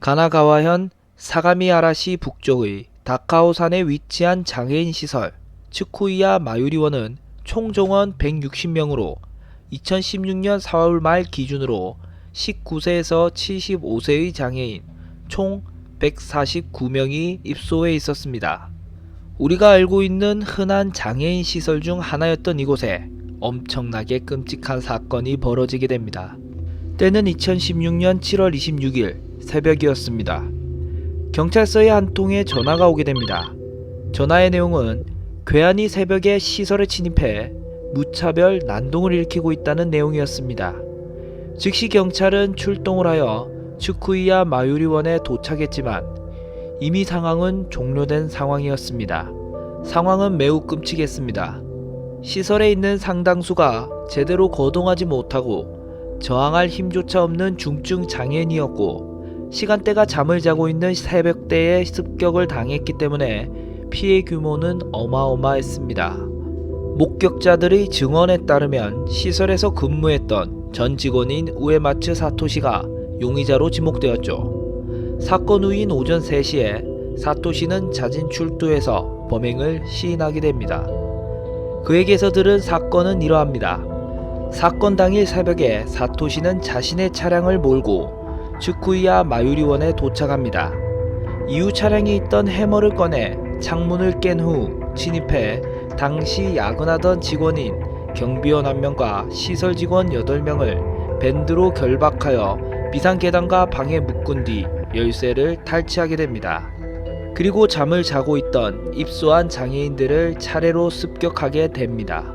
가나가와현 사가미하라시 북쪽의 다카오산에 위치한 장애인 시설 츠쿠이야 마유리원은 총 정원 160명으로 2016년 4월 말 기준으로 19세에서 75세의 장애인 총 149명이 입소해 있었습니다. 우리가 알고 있는 흔한 장애인 시설 중 하나였던 이곳에 엄청나게 끔찍한 사건이 벌어지게 됩니다. 때는 2016년 7월 26일 새벽이었습니다. 경찰서에 한 통의 전화가 오게 됩니다. 전화의 내용은 괴한이 새벽에 시설에 침입해 무차별 난동을 일으키고 있다는 내용이었습니다. 즉시 경찰은 출동을 하여 츠쿠이야 마유리원에 도착했지만 이미 상황은 종료된 상황이었습니다. 상황은 매우 끔찍했습니다. 시설에 있는 상당수가 제대로 거동하지 못하고 저항할 힘조차 없는 중증 장애인이었고 시간대가 잠을 자고 있는 새벽대에 습격을 당했기 때문에 피해 규모는 어마어마했습니다. 목격자들의 증언에 따르면 시설에서 근무했던 전 직원인 우에마츠 사토시가 용의자로 지목되었죠. 사건 후인 오전 3시에 사토시는 자진 출두해서 범행을 시인하게 됩니다. 그에게서 들은 사건은 이러합니다. 사건 당일 새벽에 사토시는 자신의 차량을 몰고 츠쿠이야 마유리원에 도착합니다. 이후 차량에 있던 해머를 꺼내 창문을 깬 후 진입해 당시 야근하던 직원인 경비원 1명과 시설 직원 8명을 밴드로 결박하여 비상계단과 방에 묶은 뒤 열쇠를 탈취하게 됩니다. 그리고 잠을 자고 있던 입소한 장애인들을 차례로 습격하게 됩니다.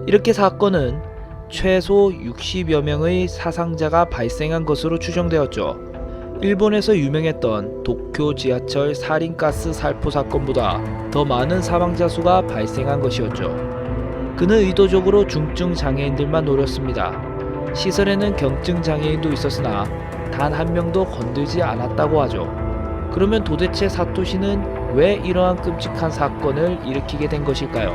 이렇게 사건은 최소 60여 명의 사상자가 발생한 것으로 추정되었죠. 일본에서 유명했던 도쿄 지하철 살인가스 살포 사건보다 더 많은 사망자 수가 발생한 것이었죠. 그는 의도적으로 중증 장애인들만 노렸습니다. 시설에는 경증 장애인도 있었으나 단 한 명도 건들지 않았다고 하죠. 그러면 도대체 사토시는 왜 이러한 끔찍한 사건을 일으키게 된 것일까요?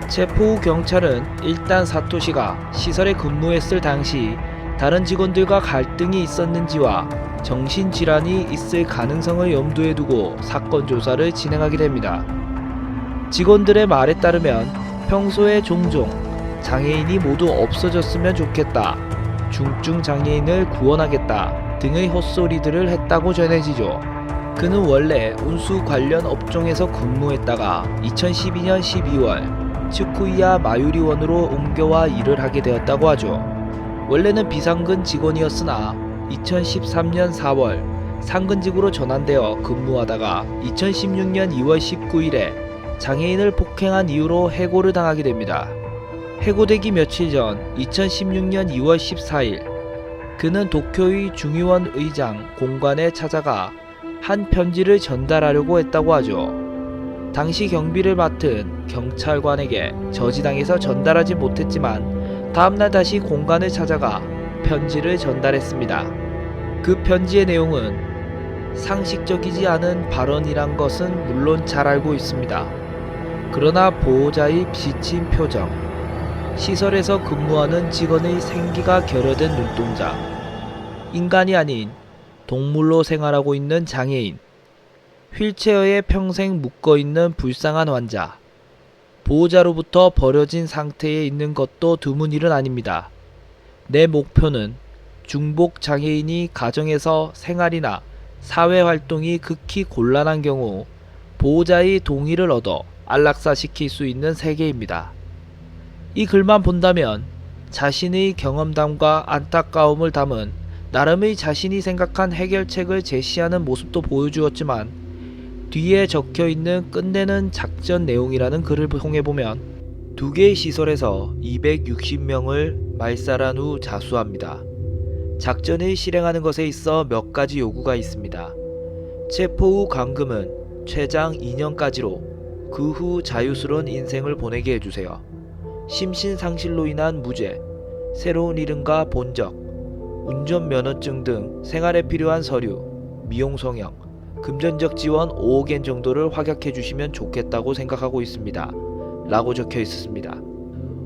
체포 후 경찰은 일단 사토시가 시설에 근무했을 당시 다른 직원들과 갈등이 있었는지와 정신질환이 있을 가능성을 염두에 두고 사건 조사를 진행하게 됩니다. 직원들의 말에 따르면 평소에 종종 장애인이 모두 없어졌으면 좋겠다, 중증 장애인을 구원하겠다 등의 헛소리들을 했다고 전해지죠. 그는 원래 운수 관련 업종에서 근무했다가 2012년 12월 츠쿠이야 마유리원으로 옮겨와 일을 하게 되었다고 하죠. 원래는 비상근 직원이었으나 2013년 4월 상근직으로 전환되어 근무하다가 2016년 2월 19일에 장애인을 폭행한 이유로 해고를 당하게 됩니다. 해고되기 며칠 전 2016년 2월 14일 그는 도쿄의 중의원 의장 공관에 찾아가 한 편지를 전달하려고 했다고 하죠. 당시 경비를 맡은 경찰관에게 저지당해서 전달하지 못했지만 다음날 다시 공관을 찾아가 편지를 전달했습니다. 그 편지의 내용은 상식적이지 않은 발언이란 것은 물론 잘 알고 있습니다. 그러나 보호자의 비친 표정, 시설에서 근무하는 직원의 생기가 결여된 눈동자, 인간이 아닌 동물로 생활하고 있는 장애인, 휠체어에 평생 묶어있는 불쌍한 환자, 보호자로부터 버려진 상태에 있는 것도 드문 일은 아닙니다. 내 목표는 중복 장애인이 가정에서 생활이나 사회활동이 극히 곤란한 경우 보호자의 동의를 얻어 안락사시킬 수 있는 세계입니다. 이 글만 본다면 자신의 경험담과 안타까움을 담은 나름의 자신이 생각한 해결책을 제시하는 모습도 보여주었지만 뒤에 적혀있는 끝내는 작전 내용이라는 글을 통해보면 두 개의 시설에서 260명을 말살한 후 자수합니다. 작전을 실행하는 것에 있어 몇 가지 요구가 있습니다. 체포 후 감금은 최장 2년까지로 그 후 자유스러운 인생을 보내게 해주세요. 심신상실로 인한 무죄, 새로운 이름과 본적, 운전면허증 등 생활에 필요한 서류, 미용성형, 금전적 지원 5억엔 정도를 확약해 주시면 좋겠다고 생각하고 있습니다. 라고 적혀 있었습니다.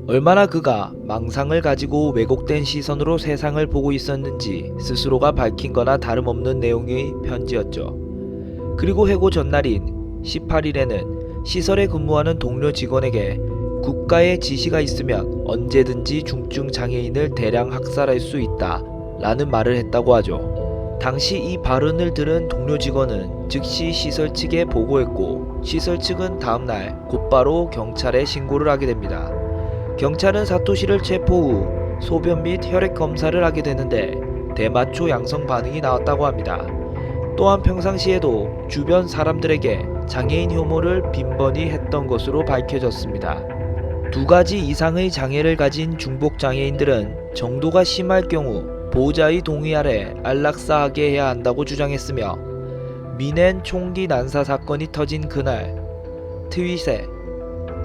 얼마나 그가 망상을 가지고 왜곡된 시선으로 세상을 보고 있었는지 스스로가 밝힌 거나 다름없는 내용의 편지였죠. 그리고 해고 전날인 18일에는 시설에 근무하는 동료 직원에게 국가의 지시가 있으면 언제든지 중증 장애인을 대량 학살할 수 있다 라는 말을 했다고 하죠. 당시 이 발언을 들은 동료 직원은 즉시 시설 측에 보고했고, 시설 측은 다음날 곧바로 경찰에 신고를 하게 됩니다. 경찰은 사토시를 체포 후 소변 및 혈액 검사를 하게 되는데 대마초 양성 반응이 나왔다고 합니다. 또한 평상시에도 주변 사람들에게 장애인 혐오를 빈번히 했던 것으로 밝혀졌습니다. 두 가지 이상의 장애를 가진 중복 장애인들은 정도가 심할 경우 보호자의 동의 아래 안락사하게 해야 한다고 주장했으며, 미넨 총기 난사 사건이 터진 그날 트윗에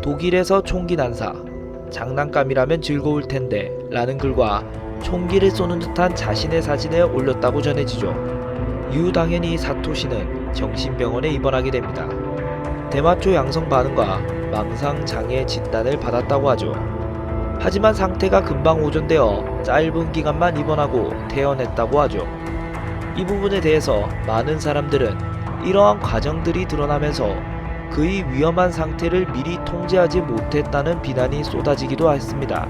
독일에서 총기 난사, 장난감이라면 즐거울 텐데 라는 글과 총기를 쏘는 듯한 자신의 사진을 올렸다고 전해지죠. 이후 당연히 사토시는 정신병원에 입원하게 됩니다. 대마초 양성 반응과 망상 장애 진단을 받았다고 하죠. 하지만 상태가 금방 호전되어 짧은 기간만 입원하고 퇴원했다고 하죠. 이 부분에 대해서 많은 사람들은 이러한 과정들이 드러나면서 그의 위험한 상태를 미리 통제하지 못했다는 비난이 쏟아지기도 했습니다.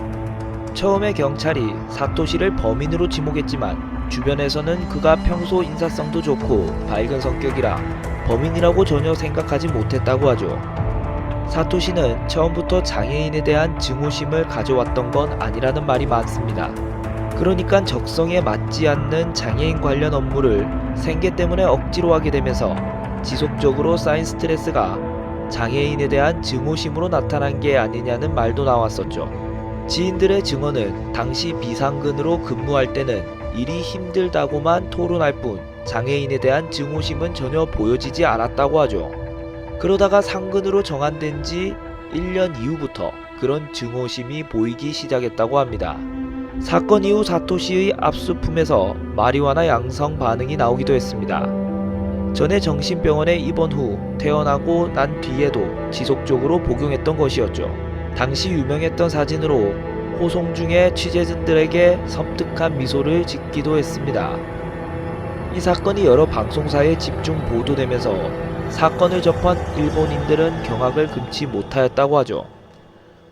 처음에 경찰이 사토시를 범인으로 지목했지만 주변에서는 그가 평소 인사성도 좋고 밝은 성격이라 범인이라고 전혀 생각하지 못했다고 하죠. 사토시는 처음부터 장애인에 대한 증오심을 가져왔던 건 아니라는 말이 많습니다. 그러니까 적성에 맞지 않는 장애인 관련 업무를 생계 때문에 억지로 하게 되면서 지속적으로 쌓인 스트레스가 장애인에 대한 증오심으로 나타난 게 아니냐는 말도 나왔었죠. 지인들의 증언은 당시 비상근으로 근무할 때는 일이 힘들다고만 토론할 뿐 장애인에 대한 증오심은 전혀 보여지지 않았다고 하죠. 그러다가 상근으로 정한된 지 1년 이후부터 그런 증오심이 보이기 시작했다고 합니다. 사건 이후 사토시의 압수품에서 마리화나 양성 반응이 나오기도 했습니다. 전에 정신병원에 입원 후 퇴원하고 난 뒤에도 지속적으로 복용했던 것이었죠. 당시 유명했던 사진으로 호송 중에 취재진들에게 섬뜩한 미소를 짓기도 했습니다. 이 사건이 여러 방송사에 집중 보도되면서 사건을 접한 일본인들은 경악을 금치 못하였다고 하죠.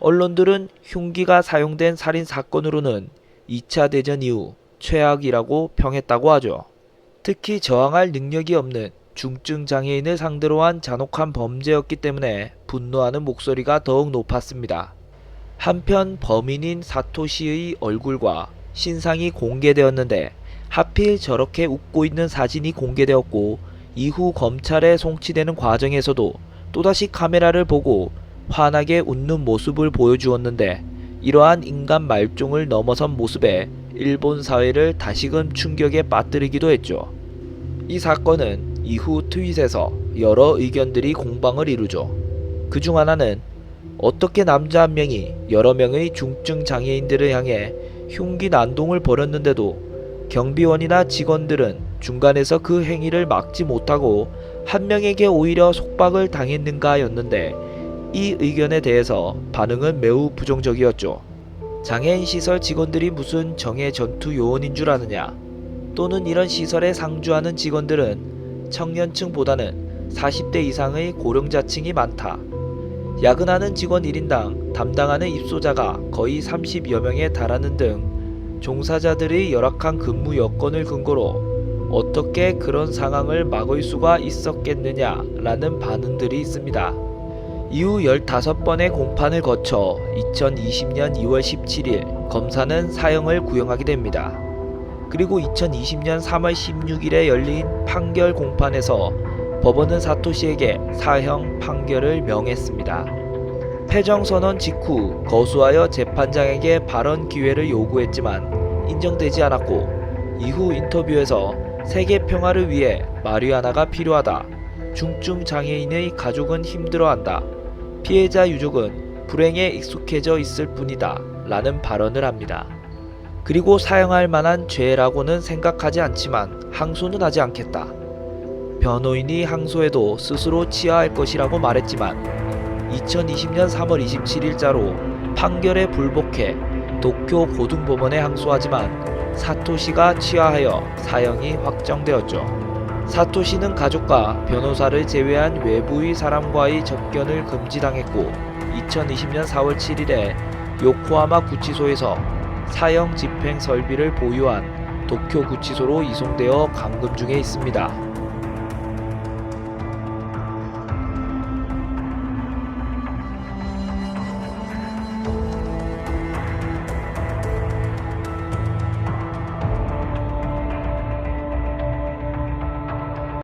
언론들은 흉기가 사용된 살인 사건으로는 2차 대전 이후 최악이라고 평했다고 하죠. 특히 저항할 능력이 없는 중증 장애인을 상대로 한 잔혹한 범죄였기 때문에 분노하는 목소리가 더욱 높았습니다. 한편 범인인 사토시의 얼굴과 신상이 공개되었는데 하필 저렇게 웃고 있는 사진이 공개되었고, 이후 검찰에 송치되는 과정에서도 또다시 카메라를 보고 환하게 웃는 모습을 보여주었는데, 이러한 인간 말종을 넘어선 모습에 일본 사회를 다시금 충격에 빠뜨리기도 했죠. 이 사건은 이후 트윗에서 여러 의견들이 공방을 이루죠. 그중 하나는 어떻게 남자 한 명이 여러 명의 중증 장애인들을 향해 흉기 난동을 벌였는데도 경비원이나 직원들은 중간에서 그 행위를 막지 못하고 한 명에게 오히려 속박을 당했는가였는데, 이 의견에 대해서 반응은 매우 부정적이었죠. 장애인 시설 직원들이 무슨 정예 전투 요원인 줄 아느냐, 또는 이런 시설에 상주하는 직원들은 청년층보다는 40대 이상의 고령자층이 많다. 야근하는 직원 1인당 담당하는 입소자가 거의 30여 명에 달하는 등 종사자들의 열악한 근무 여건을 근거로 어떻게 그런 상황을 막을 수가 있었겠느냐라는 반응들이 있습니다. 이후 15번의 공판을 거쳐 2020년 2월 17일 검사는 사형을 구형하게 됩니다. 그리고 2020년 3월 16일에 열린 판결 공판에서 법원은 사토시에게 사형 판결을 명했습니다. 패정선언 직후 거수하여 재판장에게 발언 기회를 요구했지만 인정되지 않았고, 이후 인터뷰에서 세계 평화를 위해 마리화나가 필요하다. 중증 장애인의 가족은 힘들어한다. 피해자 유족은 불행에 익숙해져 있을 뿐이다. 라는 발언을 합니다. 그리고 사형할 만한 죄라고는 생각하지 않지만 항소는 하지 않겠다. 변호인이 항소해도 스스로 치하할 것이라고 말했지만 2020년 3월 27일자로 판결에 불복해 도쿄 고등법원에 항소하지만 사토시가 취하하여 사형이 확정되었죠. 사토시는 가족과 변호사를 제외한 외부의 사람과의 접견을 금지당했고 2020년 4월 7일에 요코하마 구치소에서 사형 집행 설비를 보유한 도쿄 구치소로 이송되어 감금 중에 있습니다.